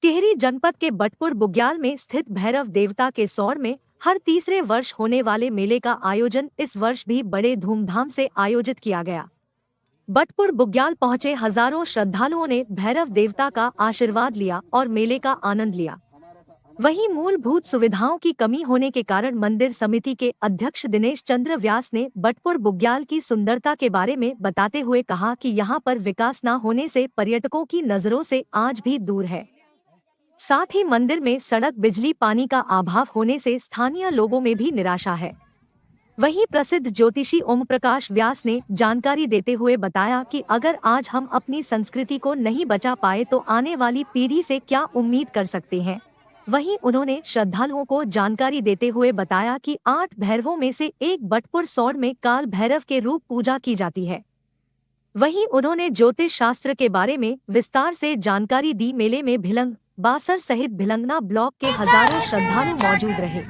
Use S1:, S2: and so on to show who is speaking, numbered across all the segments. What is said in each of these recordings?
S1: टिहरी जनपद के बटपुर बुग्याल में स्थित भैरव देवता के सौर में हर तीसरे वर्ष होने वाले मेले का आयोजन इस वर्ष भी बड़े धूमधाम से आयोजित किया गया। बटपुर बुग्याल पहुंचे हजारों श्रद्धालुओं ने भैरव देवता का आशीर्वाद लिया और मेले का आनंद लिया। वहीं मूलभूत सुविधाओं की कमी होने के कारण मंदिर समिति के अध्यक्ष दिनेश चंद्र व्यास ने बटपुर बुग्याल की सुंदरता के बारे में बताते हुए कहा कि यहां पर विकास न होने से पर्यटकों की नजरों से आज भी दूर है। साथ ही मंदिर में सड़क, बिजली, पानी का अभाव होने से स्थानीय लोगों में भी निराशा है। वहीं प्रसिद्ध ज्योतिषी ओम प्रकाश व्यास ने जानकारी देते हुए बताया कि अगर आज हम अपनी संस्कृति को नहीं बचा पाए तो आने वाली पीढ़ी से क्या उम्मीद कर सकते हैं। वहीं उन्होंने श्रद्धालुओं को जानकारी देते हुए बताया कि 8 भैरवों में से एक बटपुर सौर में काल भैरव के रूप पूजा की जाती है। वहीं उन्होंने ज्योतिष शास्त्र के बारे में विस्तार से जानकारी दी। मेले में भिलंग, बासर सहित भिलंगना ब्लॉक के हजारों श्रद्धालु मौजूद रहे।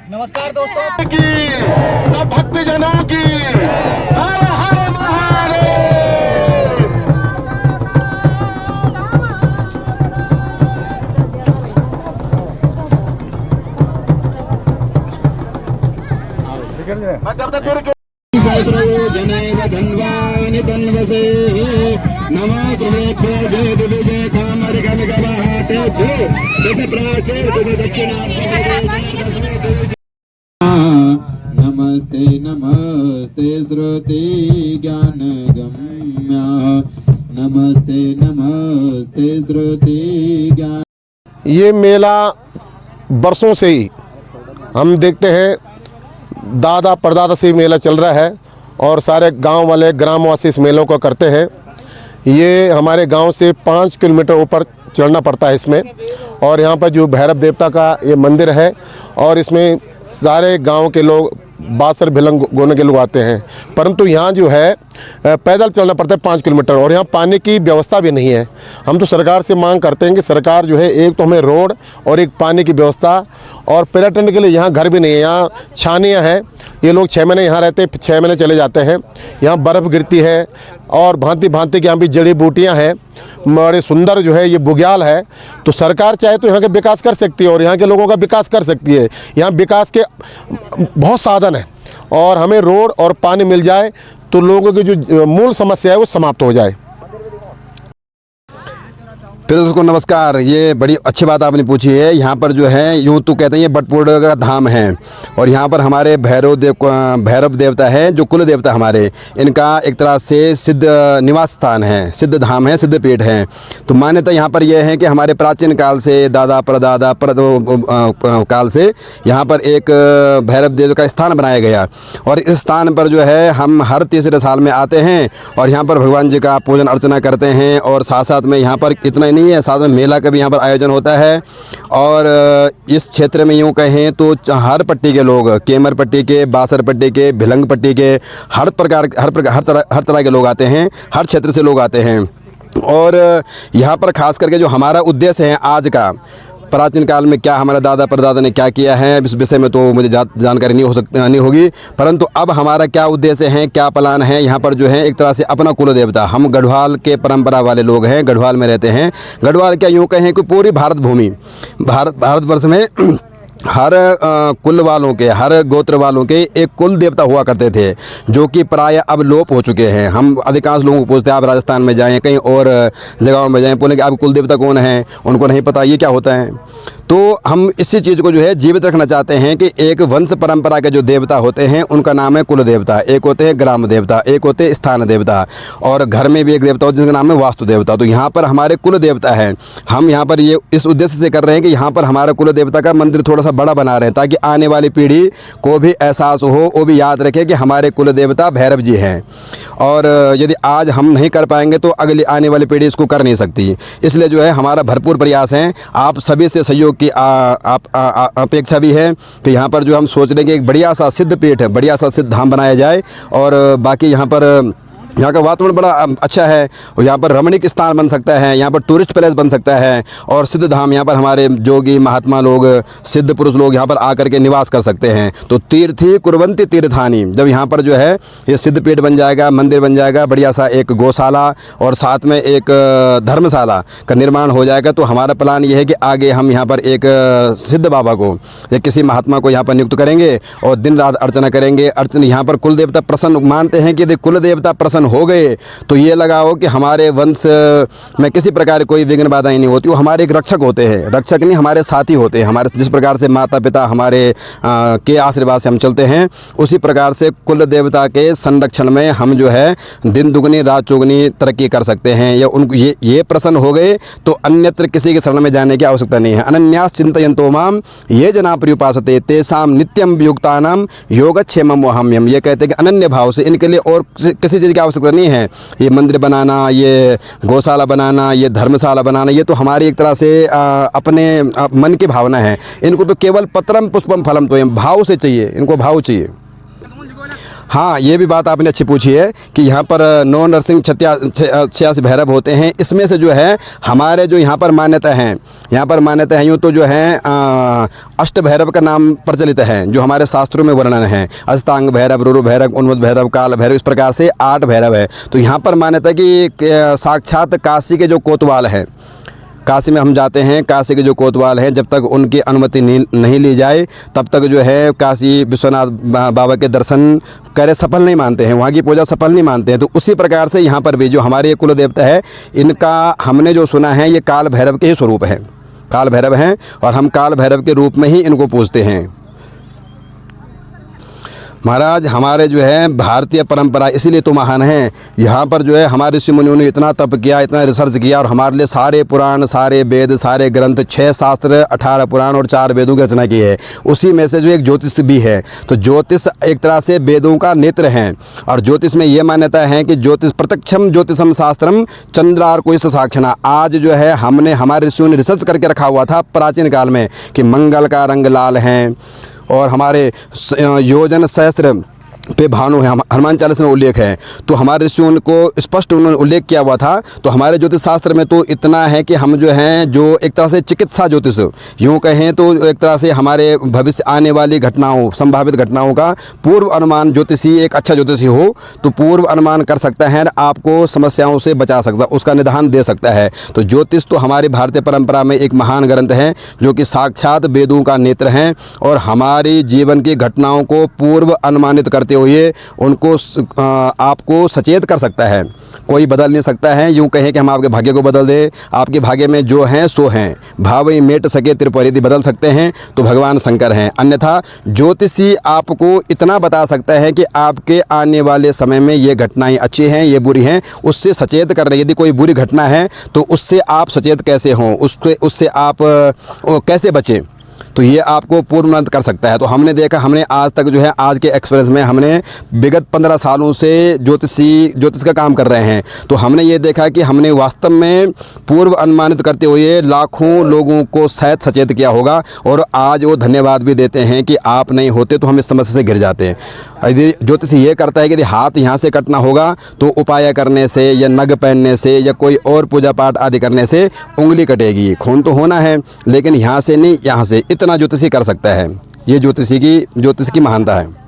S2: नमस्कार दोस्तों की सब भक्तजनों की हर हर महादेव।
S3: जनेव धन्वानि तन्वसे नमो त्रिनेभ्यो जय दिविजय कामरिकनिकवाहातेभ्यो दश प्राचीर दश दक्षिणां नमस्ते नमस्ते श्रुति ज्ञान गम्या नमस्ते नमस्ते श्रुति ज्ञान।
S2: ये मेला बरसों से ही हम देखते हैं, दादा परदादा से मेला चल रहा है और सारे गांव वाले ग्रामवासी इस मेलों को करते हैं। ये हमारे गांव से 5 किलोमीटर ऊपर चढ़ना पड़ता है इसमें। और यहाँ पर जो भैरव देवता का ये मंदिर है और इसमें सारे गांव के लोग, बासर भिलंग गोने के लोग आते हैं, परंतु यहाँ जो है पैदल चलना पड़ता है 5 किलोमीटर और यहाँ पानी की व्यवस्था भी नहीं है। हम तो सरकार से मांग करते हैं कि सरकार जो है एक तो हमें रोड और एक पानी की व्यवस्था, और पर्यटन के लिए यहाँ घर भी नहीं है। यहाँ छानियाँ हैं, ये लोग 6 महीने यहाँ रहते हैं, 6 महीने चले जाते हैं। यहाँ बर्फ़ गिरती है और भांति भांति की यहाँ भी जड़ी बूटियाँ हैं। बड़े सुंदर जो है ये बुग्याल है। तो सरकार चाहे तो यहाँ के विकास कर सकती है और यहाँ के लोगों का विकास कर सकती है। यहाँ विकास के बहुत साधन है और हमें रोड और पानी मिल जाए तो लोगों की जो मूल समस्या है वो समाप्त हो जाए।
S3: फिर उसको नमस्कार। ये बड़ी अच्छी बात आपने पूछी है। यहाँ पर जो है यूँ तो कहते हैं ये बटपुर का धाम है और यहाँ पर हमारे भैरव देवता है जो कुल देवता हमारे, इनका एक तरह से सिद्ध निवास स्थान है, सिद्ध धाम है, सिद्ध पीठ है। तो मान्यता यहाँ पर यह है कि हमारे प्राचीन काल से, दादा परदादा काल से यहाँ पर एक भैरव देव का स्थान बनाया गया और इस स्थान पर जो है हम हर तीसरे साल में आते हैं और यहाँ पर भगवान जी का पूजन अर्चना करते हैं। और साथ साथ में यहाँ पर इतना नहीं है, साथ में मेला का भी यहाँ पर आयोजन होता है। और इस क्षेत्र में यूँ कहें तो हर पट्टी के लोग, केमर पट्टी के, बासर पट्टी के, भिलंग पट्टी के, हर तरह के लोग आते हैं, हर क्षेत्र से लोग आते हैं। और यहाँ पर खास करके जो हमारा उद्देश्य है आज का, प्राचीन काल में क्या हमारे दादा परदादा ने क्या किया है इस विषय में तो मुझे जानकारी नहीं होगी, परंतु अब हमारा क्या उद्देश्य है, क्या प्लान है। यहाँ पर जो है एक तरह से अपना कुल देवता, हम गढ़वाल के परंपरा वाले लोग हैं, गढ़वाल में रहते हैं। गढ़वाल क्या यूँ कहें कि पूरी भारतवर्ष में हर कुल वालों के, हर गोत्र वालों के एक कुल देवता हुआ करते थे जो कि प्राय अब लोप हो चुके हैं। हम अधिकांश लोगों को पूछते हैं, आप राजस्थान में जाएं, कहीं और जगहों में जाएं, बोले कि आप कुल देवता कौन है, उनको नहीं पता ये क्या होता है। तो हम इसी चीज़ को जो है जीवित रखना चाहते हैं कि एक वंश परंपरा के जो देवता होते हैं उनका नाम है कुल देवता। एक होते हैं ग्राम देवता, एक होते हैं स्थान देवता, और घर में भी एक देवता होता है जिसका नाम है वास्तु देवता। तो यहाँ पर हमारे कुल देवता है। हम यहाँ पर ये इस उद्देश्य से कर रहे हैं कि यहाँ पर हमारा कुल देवता का मंदिर थोड़ा सा बड़ा बना रहे हैं ताकि आने वाली पीढ़ी को भी एहसास हो, वो भी याद रखे कि हमारे कुल देवता भैरव जी हैं। और यदि आज हम नहीं कर पाएंगे तो अगली आने वाली पीढ़ी इसको कर नहीं सकती। इसलिए जो है हमारा भरपूर प्रयास है, आप सभी से सहयोग की अपेक्षा भी है कि यहाँ पर जो हम सोच रहे हैं कि एक बढ़िया सा सिद्ध पीठ है, बढ़िया सा सिद्ध धाम बनाया जाए और बाकी यहाँ पर यहाँ का वातावरण बड़ा अच्छा है और यहाँ पर रमणीक स्थान बन सकता है, यहाँ पर टूरिस्ट प्लेस बन सकता है और सिद्ध धाम, यहाँ पर हमारे जोगी महात्मा लोग, सिद्ध पुरुष लोग यहाँ पर आकर के निवास कर सकते हैं। तो तीर्थी कुर्वन्ति तीर्थानी, जब यहाँ पर जो है ये सिद्ध पीठ बन जाएगा, मंदिर बन जाएगा, बढ़िया सा एक गौशाला और साथ में एक धर्मशाला का निर्माण हो जाएगा, तो हमारा प्लान ये है कि आगे हम यहाँ पर एक सिद्ध बाबा को या किसी महात्मा को यहाँ पर नियुक्त करेंगे और दिन रात अर्चना करेंगे। अर्चना यहाँ पर कुल देवता प्रसन्न, मानते हैं कि यदि कुल देवता प्रसन्न हो गए तो ये लगाओ कि हमारे वंश में किसी प्रकार कोई विघ्न बाधाएं नहीं होती। वो हमारे एक रक्षक होते हैं, रक्षक नहीं हमारे साथी होते हैं। हमारे जिस प्रकार से माता पिता हमारे के आशीर्वाद से हम चलते हैं, उसी प्रकार से कुल देवता के संरक्षण में हम जो है दिन दुगनी रात चौगुनी तरक्की कर सकते हैं। या उनको ये प्रसन्न हो गए तो अन्यत्र किसी के शरण में जाने की आवश्यकता नहीं है। अनन्यास चिंतयन्तो माम ये जना पर्युपासते तेषाम नित्यम वियुक्तानाम योगक्षेमम वहाम्यम। ये कहते हैं कि अनन्य भाव से इनके लिए और किसी चीज़ की आवश्यकता नहीं है। ये मंदिर बनाना, ये गौशाला बनाना, ये धर्मशाला बनाना, ये तो हमारी एक तरह से अपने मन की भावना है। इनको तो केवल पत्रम पुष्पम फलम तो भाव से चाहिए, इनको भाव चाहिए। हाँ, ये भी बात आपने अच्छी पूछी है कि यहाँ पर 9 नरसिंह 86 भैरव होते हैं। इसमें से जो है हमारे जो यहाँ पर मान्यता है, यूँ तो जो है अष्ट भैरव का नाम प्रचलित है जो हमारे शास्त्रों में वर्णन है। अष्टांग भैरव, रुरु भैरव, उन्मत्त भैरव, काल भैरव, इस प्रकार से 8 भैरव है। तो यहाँ पर मान्यता कि साक्षात काशी के जो कोतवाल हैं, काशी में हम जाते हैं, काशी के जो कोतवाल हैं, जब तक उनकी अनुमति नहीं ली जाए तब तक जो है काशी विश्वनाथ बाबा के दर्शन करे सफल नहीं मानते हैं, वहाँ की पूजा सफल नहीं मानते हैं। तो उसी प्रकार से यहाँ पर भी जो हमारे कुल देवता है, इनका हमने जो सुना है ये काल भैरव के ही स्वरूप है, काल भैरव हैं और हम काल भैरव के रूप में ही इनको पूजते हैं। महाराज हमारे जो है भारतीय परंपरा इसीलिए तो महान है। यहाँ पर जो है हमारे ऋषि मुनियों ने इतना तप किया, इतना रिसर्च किया और हमारे लिए सारे पुराण, सारे वेद, सारे ग्रंथ, 6 शास्त्र, 18 पुराण और 4 वेदों की रचना की है। उसी में से जो एक ज्योतिष भी है, तो ज्योतिष एक तरह से वेदों का नेत्र है। और ज्योतिष में ये मान्यता है कि ज्योतिष प्रत्यक्षम ज्योतिषम शास्त्रम चंद्रार कोई साक्षणा। आज जो है हमने हमारे ऋषियों ने रिसर्च करके रखा हुआ था प्राचीन काल में कि मंगल का रंग लाल है और हमारे योजन सहस्त्र पे भानु है, हनुमान चालीसा में उल्लेख है। तो हमारे ऋषियों को स्पष्ट उन्होंने उल्लेख किया हुआ था। तो हमारे ज्योतिष शास्त्र में तो इतना है कि हम जो हैं जो एक तरह से चिकित्सा ज्योतिष यूँ कहें तो एक तरह से हमारे भविष्य आने वाली घटनाओं, संभावित घटनाओं का पूर्व अनुमान, ज्योतिषी एक अच्छा ज्योतिषी हो तो पूर्व अनुमान कर सकता है, आपको समस्याओं से बचा सकता, उसका निदान दे सकता है। तो ज्योतिष तो हमारी भारतीय परंपरा में एक महान ग्रंथ है जो कि साक्षात वेदों का नेत्र हैं और हमारी जीवन की घटनाओं को पूर्व अनुमानित करते हुए उनको आपको सचेत कर सकता है। कोई बदल नहीं सकता है। यूँ कहें कि हम आपके भाग्य को बदल दें, आपके भाग्य में जो हैं सो हैं, भाव ही मेट सके त्रिपुर, यदि बदल सकते हैं तो भगवान शंकर हैं। अन्यथा ज्योतिषी आपको इतना बता सकता है कि आपके आने वाले समय में ये घटनाएं अच्छी हैं, ये बुरी हैं, उससे सचेत कर रहे। यदि कोई बुरी घटना है तो उससे आप सचेत कैसे हों, उससे आप कैसे बचें, तो ये आपको पूर्ववत कर सकता है। तो हमने देखा, हमने आज तक जो है आज के एक्सपीरियंस में हमने विगत 15 सालों से ज्योतिष का काम कर रहे हैं। तो हमने ये देखा कि हमने वास्तव में पूर्व अनुमानित करते हुए लाखों लोगों को शायद सचेत किया होगा और आज वो धन्यवाद भी देते हैं कि आप नहीं होते तो हम इस समस्या से घिर जाते हैं। यदि ज्योतिष ये करता है कि यदि हाथ यहाँ से कटना होगा तो उपाय करने से या नग पहनने से या कोई और पूजा पाठ आदि करने से उंगली कटेगी, खून तो होना है लेकिन यहाँ से नहीं, यहाँ से, इतना ज्योतिषी कर सकता है। ये ज्योतिष की महानता है।